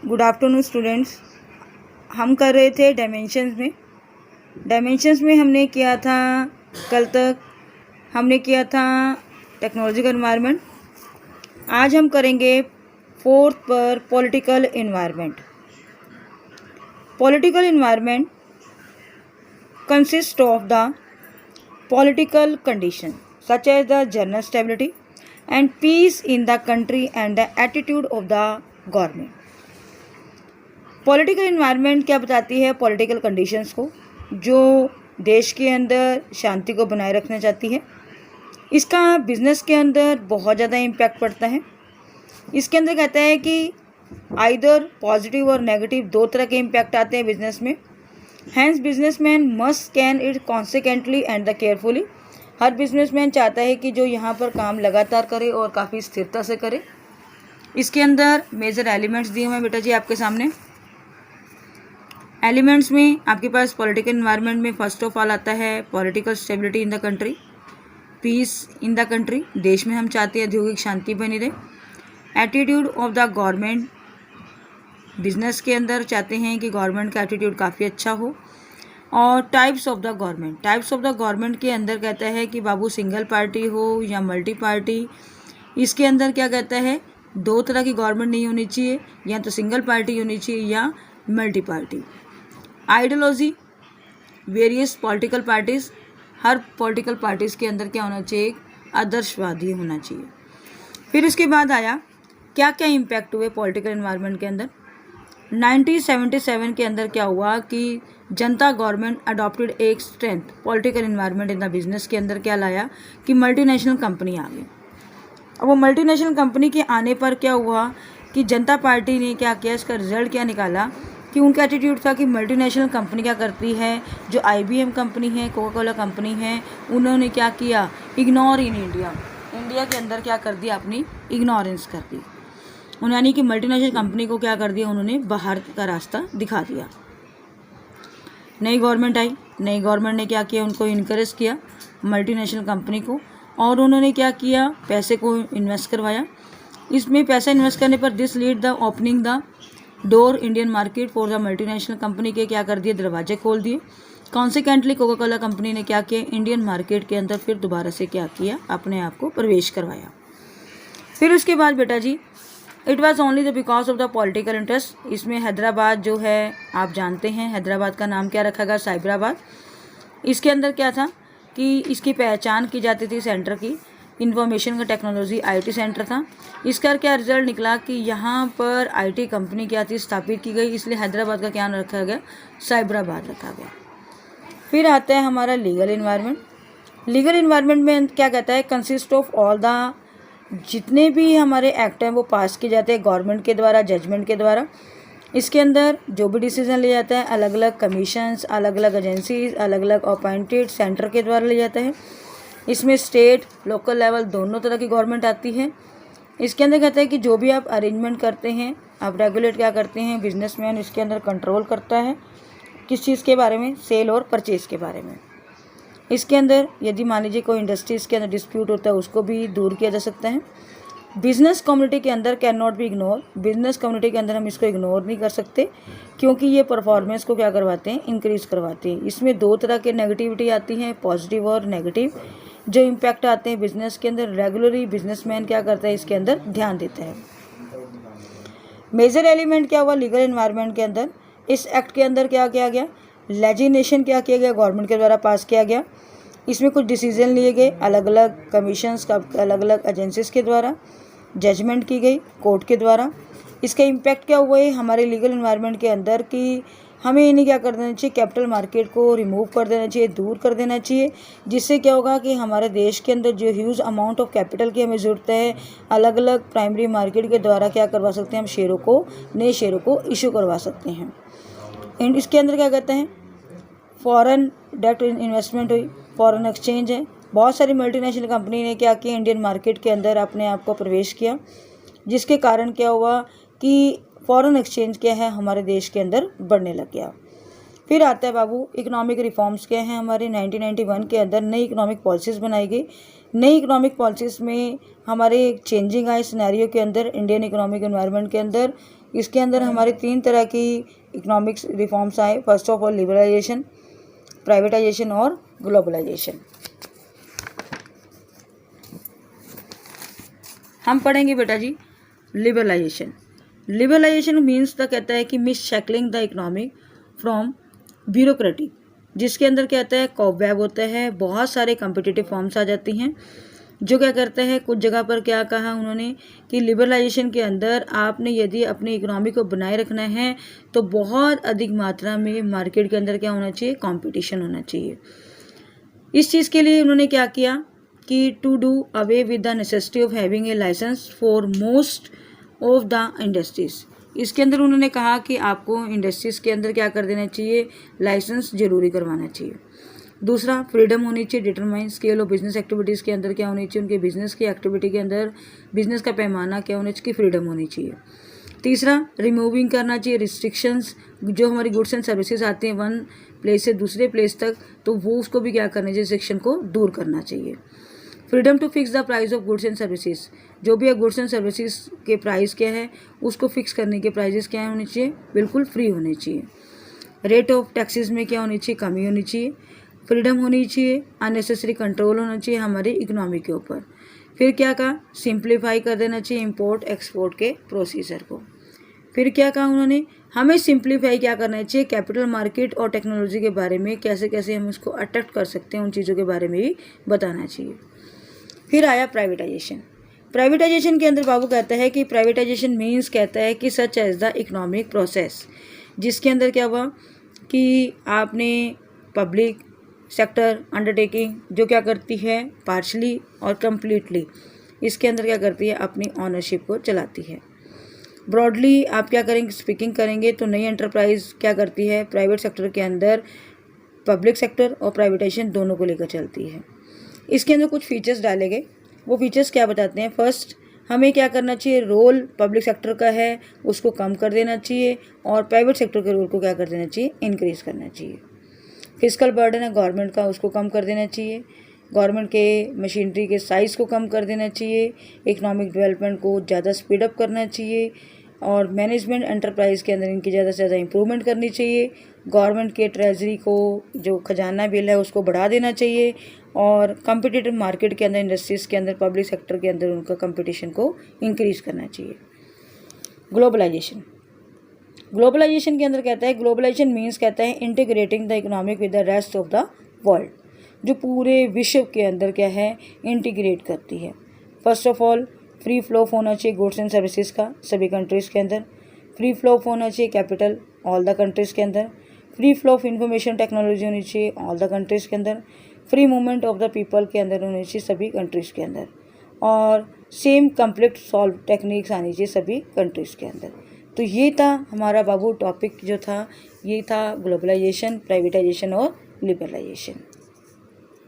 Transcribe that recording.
Good afternoon students. हम कर रहे थे डायमेंशंस में हमने किया था, कल तक हमने किया था टेक्नोलॉजिकल एनवायरनमेंट। आज हम करेंगे 4th पर political environment. Political environment consist of the political condition such as the general stability and peace in the country and the attitude of the government. Political environment क्या बताती है? पॉलिटिकल कंडीशंस को जो देश के अंदर शांति को बनाए रखना चाहती है। इसका बिजनेस के अंदर बहुत ज़्यादा इम्पैक्ट पड़ता है। इसके अंदर कहता है कि आइदर पॉजिटिव और नेगेटिव दो तरह के इम्पैक्ट आते हैं बिजनेस में। Hence businessman must scan it consequently and the carefully. हर बिजनेसमैन चाहता है कि जो यहाँ पर काम लगातार करे और काफ़ी स्थिरता से करे। इसके अंदर मेजर एलिमेंट्स दिए हुए हैं बेटा जी आपके सामने। एलिमेंट्स में आपके पास पॉलिटिकल एनवायरनमेंट में फर्स्ट ऑफ ऑल आता है political stability in the country, peace in the country, देश में हम चाहते हैं औद्योगिक शांति बनी रहे। Attitude of the government, business के अंदर चाहते हैं कि गवर्नमेंट का एटीट्यूड काफ़ी अच्छा हो। और टाइप्स ऑफ द गवर्नमेंट के अंदर कहता है कि बाबू सिंगल पार्टी हो या मल्टी पार्टी। इसके अंदर क्या कहता है, दो तरह की गवर्नमेंट नहीं होनी चाहिए, या तो सिंगल पार्टी होनी चाहिए या multi party. Ideology, various political parties, हर पॉलिटिकल पार्टीज़ के अंदर क्या होना चाहिए, आदर्शवादी होना चाहिए। फिर इसके बाद आया क्या क्या इम्पैक्ट हुए पॉलिटिकल एनवायरनमेंट के अंदर। 1977 के अंदर क्या हुआ कि जनता गवर्नमेंट अडॉप्टेड एक strength political environment in the business के अंदर क्या लाया कि मल्टीनेशनल कंपनी आ गई। अब वो मल्टीनेशनल कंपनी के आने पर क्या हुआ कि जनता पार्टी ने क्या किया, इसका रिजल्ट क्या निकाला कि उनका एटीट्यूड था कि मल्टीनेशनल कंपनी क्या करती है, जो IBM कंपनी है, कोका कोला कंपनी है, उन्होंने क्या किया, इग्नोर इन इंडिया के अंदर क्या कर दिया, अपनी इग्नोरेंस कर दी। यानी कि मल्टीनेशनल कंपनी को क्या कर दिया, उन्होंने बाहर का रास्ता दिखा दिया। नई गवर्नमेंट आई, नई गवर्नमेंट ने क्या किया, उनको इनकरेज किया मल्टीनेशनल कंपनी को, और उन्होंने क्या किया, पैसे को इन्वेस्ट करवाया। इसमें पैसा इन्वेस्ट करने पर this lead the opening the door Indian market for the multinational company के क्या कर दिए, दरवाजे खोल दिए। कॉन्सिक्वेंटली कोका कोला कंपनी ने क्या किया, इंडियन मार्केट के अंदर फिर दोबारा से क्या किया, अपने आप को प्रवेश करवाया। फिर उसके बाद बेटा जी it was only the because of the political interest. इसमें हैदराबाद जो है आप जानते हैं, हैदराबाद का नाम क्या रखा गया, साइबराबाद। इसके अंदर क्या था कि इसकी पहचान की जाती थी सेंटर की, इंफॉर्मेशन का टेक्नोलॉजी IT सेंटर था। इसका क्या रिजल्ट निकला कि यहाँ पर IT कंपनी क्या थी, स्थापित की गई, इसलिए हैदराबाद का क्या रखा गया, साइबराबाद रखा गया। फिर आता है हमारा लीगल इन्वायरमेंट। लीगल इन्वायरमेंट में क्या कहता है, कंसिस्ट ऑफ ऑल द, जितने भी हमारे एक्ट हैं वो पास किए जाते हैं गवर्नमेंट के द्वारा, जजमेंट के द्वारा। इसके अंदर जो भी डिसीजन लिया जाता है अलग अलग कमीशंस, अलग अलग एजेंसीज, अलग अलग अपॉइंटेड सेंटर के द्वारा लिया जाता है। इसमें स्टेट लोकल लेवल दोनों तरह की गवर्नमेंट आती है। इसके अंदर कहता है कि जो भी आप अरेंजमेंट करते हैं, आप रेगुलेट क्या करते हैं, बिजनेसमैन इसके अंदर कंट्रोल करता है किस चीज़ के बारे में, सेल और परचेज़ के बारे में। इसके अंदर यदि मान लीजिए कोई इंडस्ट्रीज़ के अंदर डिस्प्यूट होता है उसको भी दूर किया जा सकता है। बिजनेस कम्युनिटी के अंदर can not be ignore, business community के अंदर हम इसको इग्नोर नहीं कर सकते क्योंकि ये परफॉर्मेंस को क्या करवाते हैं, इंक्रीज करवाते हैं। इसमें दो तरह के नेगेटिविटी आती हैं, पॉजिटिव और नेगेटिव। जो इम्पैक्ट आते हैं बिजनेस के अंदर, रेगुलरली बिजनेसमैन क्या करता है, इसके अंदर ध्यान देता है। मेजर एलिमेंट क्या हुआ लीगल एनवायरनमेंट के अंदर, इस एक्ट के अंदर क्या किया गया, लेजिस्लेशन क्या किया गया, गवर्नमेंट के द्वारा पास किया गया। इसमें कुछ डिसीजन लिए गए अलग अलग कमीशंस का, अलग अलग एजेंसीज के द्वारा, जजमेंट की गई कोर्ट के द्वारा। इसका इम्पैक्ट क्या हुआ है हमारे लीगल एनवायरनमेंट के अंदर कि हमें इन्हें क्या कर देना चाहिए, कैपिटल मार्केट को रिमूव कर देना चाहिए, दूर कर देना चाहिए। जिससे क्या होगा कि हमारे देश के अंदर जो ह्यूज अमाउंट ऑफ कैपिटल की हमें ज़रूरत है, अलग अलग प्राइमरी मार्केट के द्वारा क्या करवा सकते हैं, हम शेयरों को, नए शेयरों को इशू करवा सकते हैं। एंड इसके अंदर क्या कहते हैं, फॉरेन डायरेक्ट इन्वेस्टमेंट हुई, फॉरेन एक्सचेंज है। बहुत सारी मल्टीनेशनल कंपनी ने क्या किया, इंडियन मार्केट के अंदर अपने आप को प्रवेश किया, जिसके कारण क्या हुआ कि फॉरेन एक्सचेंज क्या है हमारे देश के अंदर बढ़ने लग गया। फिर आता है बाबू इकोनॉमिक रिफॉर्म्स क्या हैं हमारे। 1991 के अंदर नई इकोनॉमिक पॉलिसीज़ बनाई गई। नई इकोनॉमिक पॉलिसीज़ में हमारे चेंजिंग आए सिनेरियो के अंदर, इंडियन इकोनॉमिक एनवायरनमेंट के अंदर इसके अंदर हमारे 3 तरह की इकोनॉमिक्स रिफॉर्म्स आए। First of all liberalisation, privatisation और ग्लोबलाइजेशन। हम पढ़ेंगे बेटा जी लिबरलाइजेशन। लिबरलाइजेशन मीन्स द कहता है कि mis shackling the economy from bureaucratic, जिसके अंदर क्या होता है कॉबवेब होता है, बहुत सारे कम्पिटिटिव फॉर्म्स आ जाती हैं जो क्या करते हैं। कुछ जगह पर क्या कहा उन्होंने कि लिबरलाइजेशन के अंदर आपने यदि अपनी इकोनॉमी को बनाए रखना है तो बहुत अधिक मात्रा में मार्केट के अंदर क्या होना चाहिए, कंपटीशन होना चाहिए। इस चीज़ के लिए उन्होंने क्या किया कि to do away with the necessity of having a licence for most of the industries. इसके अंदर उन्होंने कहा कि आपको इंडस्ट्रीज़ के अंदर क्या कर देना चाहिए, लाइसेंस जरूरी करवाना चाहिए। दूसरा, फ्रीडम होनी चाहिए determine scale of business activities के अंदर क्या होनी चाहिए, उनके बिजनेस की एक्टिविटी के अंदर बिजनेस का पैमाना क्या होना चाहिए, फ्रीडम होनी चाहिए। तीसरा, रिमूविंग करना चाहिए रिस्ट्रिक्शंस, जो हमारी गुड्स एंड सर्विसेज आते हैं वन प्लेस से दूसरे प्लेस तक, तो वो उसको भी क्या करना चाहिए, रिस्ट्रिक्शन को दूर करना चाहिए। Freedom to fix the price of goods and services, जो भी है गुड्स एंड सर्विसेज के प्राइस क्या है उसको फिक्स करने के प्राइजेस क्या होने चाहिए, बिल्कुल फ्री होने चाहिए। रेट ऑफ टैक्सेस में क्या होनी चाहिए, कमी होनी चाहिए। फ्रीडम होनी चाहिए, अननेसेसरी कंट्रोल होना चाहिए हमारी इकोनॉमी के ऊपर। फिर क्या कहा, सिंप्लीफाई कर देना चाहिए इंपोर्ट एक्सपोर्ट के प्रोसीजर को। फिर क्या कहा उन्होंने, हमें सिंप्लीफाई क्या करना चाहिए, कैपिटल मार्केट और टेक्नोलॉजी के बारे में कैसे कैसे हम इसको अट्रैक्ट कर सकते हैं, उन चीज़ों के बारे में भी बताना चाहिए। फिर आया प्राइवेटाइजेशन। प्राइवेटाइजेशन के अंदर बाबू कहता है कि प्राइवेटाइजेशन मीन्स कहता है कि such as the economic process, जिसके अंदर क्या हुआ कि आपने पब्लिक सेक्टर अंडरटेकिंग जो क्या करती है पार्शली और कम्प्लीटली इसके अंदर क्या करती है, अपनी ऑनरशिप को चलाती है। ब्रॉडली आप क्या करेंगे, स्पीकिंग करेंगे तो नई एंटरप्राइज क्या करती है, प्राइवेट सेक्टर के अंदर पब्लिक सेक्टर और प्राइवेटाइजेशन दोनों को लेकर चलती है। इसके अंदर कुछ फीचर्स डाले गए, वो फीचर्स क्या बताते हैं। फर्स्ट, हमें क्या करना चाहिए, रोल पब्लिक सेक्टर का है उसको कम कर देना चाहिए और प्राइवेट सेक्टर के रोल को क्या कर देना चाहिए, इंक्रीज़ करना चाहिए। फिजिकल बर्डन है गवर्नमेंट का, उसको कम कर देना चाहिए। गवर्नमेंट के मशीनरी के साइज़ को कम कर देना चाहिए। इकोनॉमिक डेवलपमेंट को ज़्यादा स्पीडअप करना चाहिए और मैनेजमेंट एंटरप्राइज के अंदर इनकी ज़्यादा से ज़्यादा इंप्रूवमेंट करनी चाहिए। गवर्नमेंट के ट्रेजरी को जो खजाना बिल है उसको बढ़ा देना चाहिए और कम्पिटिटिव मार्केट के अंदर इंडस्ट्रीज़ के अंदर पब्लिक सेक्टर के अंदर उनका कंपटीशन को इंक्रीज़ करना चाहिए। ग्लोबलाइजेशन, ग्लोबलाइजेशन के अंदर कहता है, ग्लोबलाइजेशन मीन्स कहता है integrating the economic with the rest of the world, जो पूरे विश्व के अंदर क्या है इंटीग्रेट करती है। First of all free flow of होना चाहिए गुड्स एंड सर्विसेज का सभी कंट्रीज़ के अंदर। फ्री फ्लो ऑफ होना चाहिए कैपिटल ऑल द कंट्रीज़ के अंदर। Free flow of information technology होनी चाहिए ऑल द कंट्रीज़ के अंदर। Free movement of the people के अंदर होनी चाहिए सभी कंट्रीज़ के अंदर। और सेम कॉन्फ्लिक्ट सॉल्व टेक्निक्स आनी चाहिए सभी कंट्रीज़ के अंदर। तो ये था हमारा बाबू टॉपिक जो था, ये था ग्लोबलाइजेशन, प्राइवेटाइजेशन और लिबरलाइजेशन।